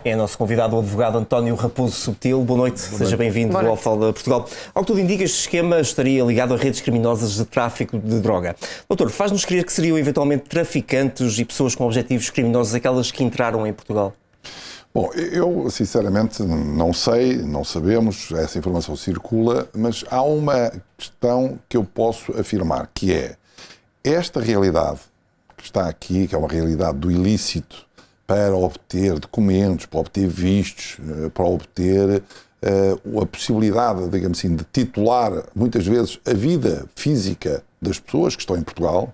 É nosso convidado, o advogado António Raposo Subtil. Boa noite, seja bem-vindo ao Fala Portugal. Ao que tudo indica, este esquema estaria ligado a redes criminosas de tráfico de droga. Doutor, faz-nos crer que seriam eventualmente traficantes e pessoas com objetivos criminosos aquelas que entraram em Portugal? Bom, eu sinceramente não sei, não sabemos, essa informação circula, mas há uma questão que eu posso afirmar, que é esta realidade que está aqui, que é uma realidade do ilícito, para obter documentos, para obter vistos, para obter a possibilidade, digamos assim, de titular, muitas vezes, a vida física das pessoas que estão em Portugal,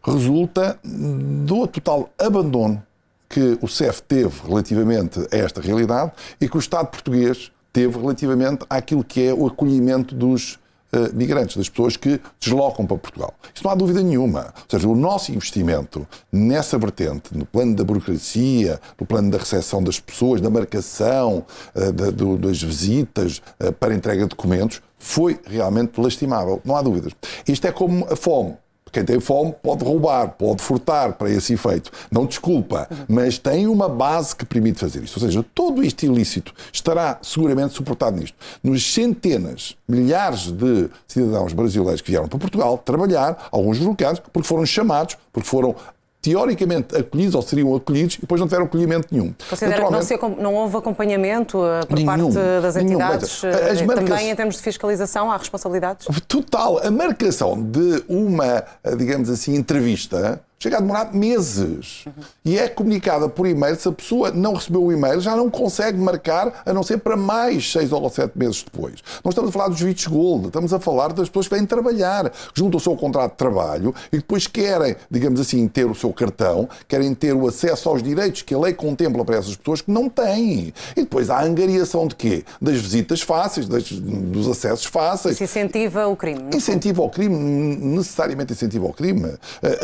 resulta do total abandono que o CEF teve relativamente a esta realidade e que o Estado português teve relativamente àquilo que é o acolhimento dos migrantes, das pessoas que deslocam para Portugal. Isso não há dúvida nenhuma. Ou seja, o nosso investimento nessa vertente, no plano da burocracia, no plano da recepção das pessoas, da marcação, das visitas para entrega de documentos, foi realmente lastimável. Não há dúvidas. Isto é como a fome. Quem tem fome pode roubar, pode furtar para esse efeito. Não desculpa, mas tem uma base que permite fazer isto. Ou seja, todo isto ilícito estará seguramente suportado nisto. Nos centenas, milhares de cidadãos brasileiros que vieram para Portugal trabalhar, alguns deslocados, porque foram chamados, porque foram teoricamente acolhidos ou seriam acolhidos e depois não tiveram acolhimento nenhum. Considera que não houve acompanhamento por parte das entidades? Também em termos de fiscalização há responsabilidades? Total. A marcação de uma, digamos assim, entrevista chega a demorar meses. E é comunicada por e-mail. Se a pessoa não recebeu o e-mail, já não consegue marcar, a não ser para mais 6 ou 7 meses depois. Não estamos a falar dos vistos gold, estamos a falar das pessoas que vêm trabalhar, juntam-se ao contrato de trabalho e depois querem, digamos assim, ter o seu cartão, querem ter o acesso aos direitos que a lei contempla para essas pessoas que não têm. E depois há a angariação de quê? Das visitas fáceis, dos acessos fáceis. Isso incentiva o crime. Incentiva o crime, necessariamente incentiva o crime.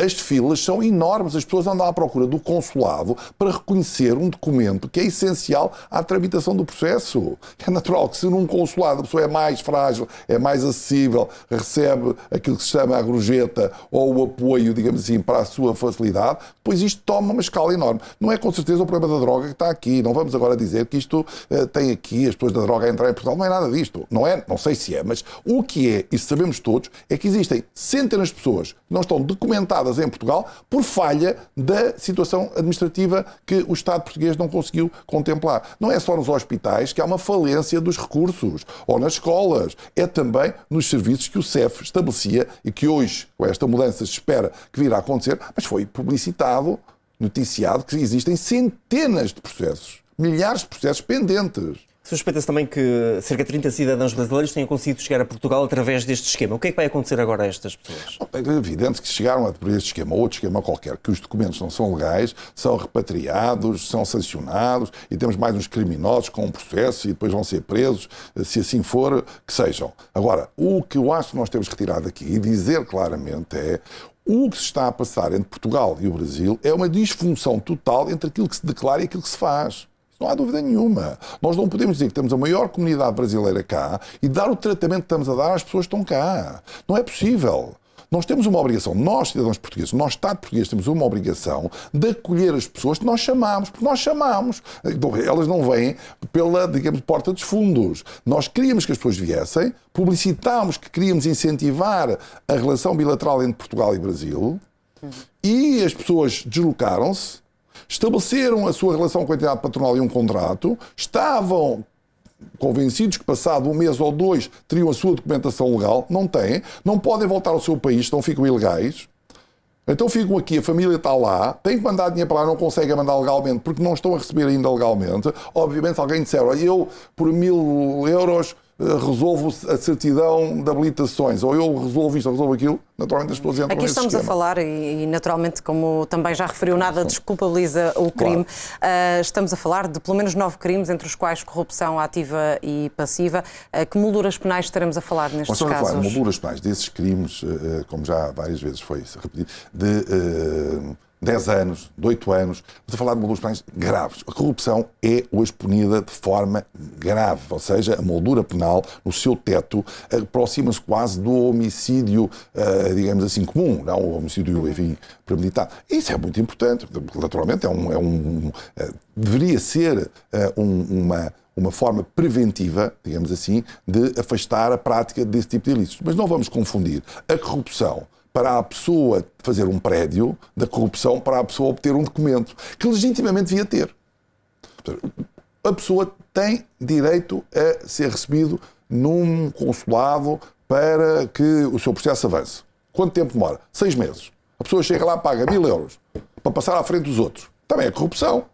As filas são enormes, as pessoas andam à procura do consulado para reconhecer um documento que é essencial à tramitação do processo. É natural que se num consulado a pessoa é mais frágil, é mais acessível, recebe aquilo que se chama a gorjeta ou o apoio, digamos assim, para a sua facilidade, depois isto toma uma escala enorme. Não é com certeza o problema da droga que está aqui. Não vamos agora dizer que isto tem aqui as pessoas da droga a entrar em Portugal. Não é nada disto. Não é, não sei se é, mas o que é, e sabemos todos, é que existem centenas de pessoas que não estão documentadas em Portugal por falha da situação administrativa que o Estado português não conseguiu contemplar. Não é só nos hospitais que há uma falência dos recursos, ou nas escolas. É também nos serviços que o CEF estabelecia e que hoje, com esta mudança, se espera que virá a acontecer, mas foi publicitado, noticiado, que existem centenas de processos, milhares de processos pendentes. Suspeita-se também que cerca de 30 cidadãos brasileiros tenham conseguido chegar a Portugal através deste esquema. O que é que vai acontecer agora a estas pessoas? É evidente que chegaram por este esquema ou outro esquema qualquer, que os documentos não são legais, são repatriados, são sancionados e temos mais uns criminosos com um processo e depois vão ser presos, se assim for, que sejam. Agora, o que eu acho que nós temos que retirar daqui e dizer claramente é: o que se está a passar entre Portugal e o Brasil é uma disfunção total entre aquilo que se declara e aquilo que se faz. Não há dúvida nenhuma. Nós não podemos dizer que temos a maior comunidade brasileira cá e dar o tratamento que estamos a dar às pessoas que estão cá. Não é possível. Nós temos uma obrigação, nós, cidadãos portugueses, nós, Estado português, temos uma obrigação de acolher as pessoas que nós chamamos, porque nós chamamos. Elas não vêm pela, digamos, porta dos fundos. Nós queríamos que as pessoas viessem, publicitámos que queríamos incentivar a relação bilateral entre Portugal e Brasil e as pessoas deslocaram-se, estabeleceram a sua relação com a entidade patronal e um contrato, estavam convencidos que passado um mês ou dois teriam a sua documentação legal, não têm, não podem voltar ao seu país, então ficam ilegais. Então ficam aqui, a família está lá, têm que mandar dinheiro para lá, não conseguem mandar legalmente porque não estão a receber ainda legalmente. Obviamente, se alguém disser: olha, eu por 1.000 euros resolvo a certidão de habilitações, ou eu resolvo isto, ou resolvo aquilo, naturalmente as pessoas entram Aqui nesse estamos esquema. a falar, e naturalmente, como também já referiu, nada desculpabiliza o crime. Claro. Estamos a falar de pelo menos 9 crimes, entre os quais corrupção ativa e passiva. Que molduras penais estaremos a falar nestes casos? Estamos a falar de molduras penais desses crimes, como já várias vezes foi repetido, 10 anos, de 8 anos, estamos a falar de molduras penais graves. A corrupção é hoje punida de forma grave, ou seja, a moldura penal, no seu teto, aproxima-se quase do homicídio, digamos assim, comum, não o homicídio, enfim, premeditado. Isso é muito importante. Naturalmente, deveria ser uma forma preventiva, digamos assim, de afastar a prática desse tipo de ilícitos. Mas não vamos confundir a corrupção para a pessoa fazer um prédio da corrupção para a pessoa obter um documento que legitimamente devia ter. A pessoa tem direito a ser recebido num consulado para que o seu processo avance. Quanto tempo demora? 6 meses. A pessoa chega lá, paga 1.000 euros para passar à frente dos outros. Também é corrupção.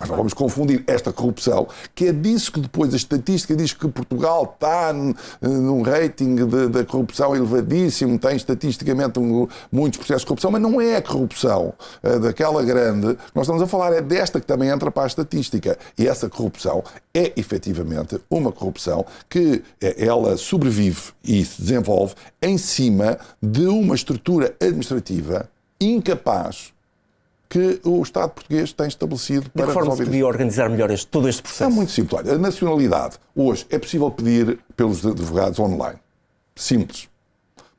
Nós não vamos confundir esta corrupção, que é disso que depois a estatística diz que Portugal está num rating da corrupção elevadíssimo, tem estatisticamente muitos processos de corrupção, mas não é a corrupção daquela grande. Nós estamos a falar é desta que também entra para a estatística. E essa corrupção é efetivamente uma corrupção que ela sobrevive e se desenvolve em cima de uma estrutura administrativa incapaz que o Estado português tem estabelecido para resolver. De que forma se podia organizar melhor todo este processo? É muito simples. Olha, a nacionalidade, hoje, é possível pedir pelos advogados online. Simples.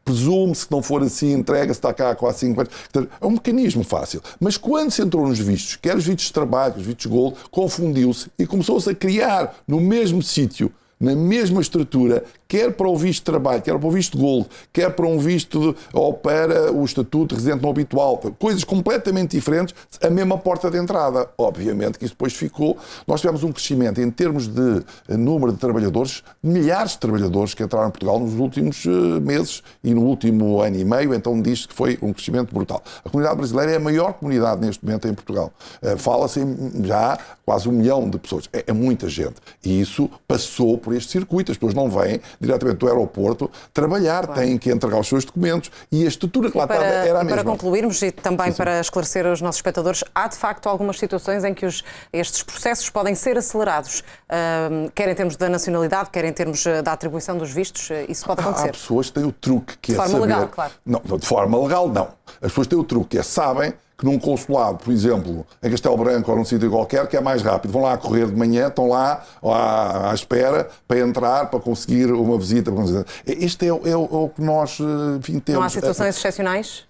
Presume-se que não for assim, entrega-se, está cá há quase 5 anos. É um mecanismo fácil. Mas quando se entrou nos vistos, quer os vistos de trabalho, os vistos de gold, confundiu-se e começou-se a criar no mesmo sítio, na mesma estrutura, quer para o visto de trabalho, quer para o visto de gold, quer para um visto ou para o estatuto de residente não habitual, coisas completamente diferentes, a mesma porta de entrada. Obviamente que isso depois ficou. Nós tivemos um crescimento em termos de número de trabalhadores, milhares de trabalhadores que entraram em Portugal nos últimos meses e no último ano e meio, então diz que foi um crescimento brutal. A comunidade brasileira é a maior comunidade neste momento em Portugal. Fala-se já quase 1 milhão de pessoas. É muita gente. E isso passou por este circuito. As pessoas não vêm diretamente do aeroporto trabalhar, claro. Têm que entregar os seus documentos e a estrutura que lá estava era a mesma. Para concluirmos e também para esclarecer aos nossos espectadores, há de facto algumas situações em que estes processos podem ser acelerados, quer em termos da nacionalidade, quer em termos da atribuição dos vistos, isso pode acontecer. Há pessoas que têm o truque que é saber... De forma legal, claro. Não, de forma legal não. As pessoas têm o truque que é sabem que num consulado, por exemplo, em Castelo Branco ou num sítio qualquer, que é mais rápido. Vão lá a correr de manhã, estão lá à espera para entrar, para conseguir uma visita. Este é o que nós, enfim, temos. Não há situações excepcionais?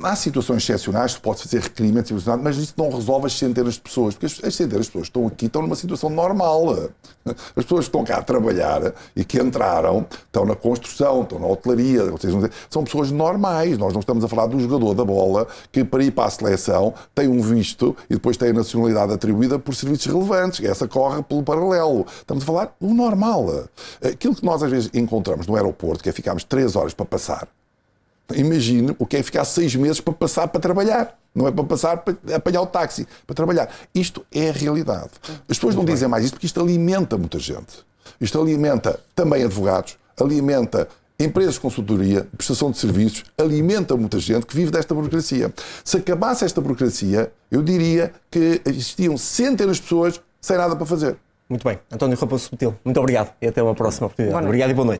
Há situações excepcionais, pode fazer requerimentos, mas isso não resolve as centenas de pessoas, porque as centenas de pessoas que estão aqui estão numa situação normal. As pessoas que estão cá a trabalhar e que entraram, estão na construção, estão na hotelaria, são pessoas normais. Nós não estamos a falar do jogador da bola que, para ir para a seleção, tem um visto e depois tem a nacionalidade atribuída por serviços relevantes. Essa corre pelo paralelo. Estamos a falar do normal. Aquilo que nós às vezes encontramos no aeroporto, que é ficarmos 3 horas para passar. Imagine o que é ficar 6 meses para passar para trabalhar. Não é para passar para apanhar o táxi, para trabalhar. Isto é a realidade. As pessoas não dizem mais isto porque isto alimenta muita gente. Isto alimenta também advogados, alimenta empresas de consultoria, prestação de serviços, alimenta muita gente que vive desta burocracia. Se acabasse esta burocracia, eu diria que existiam centenas de pessoas sem nada para fazer. Muito bem. António Raposo Subtil, muito obrigado e até uma próxima oportunidade. Obrigado e boa noite.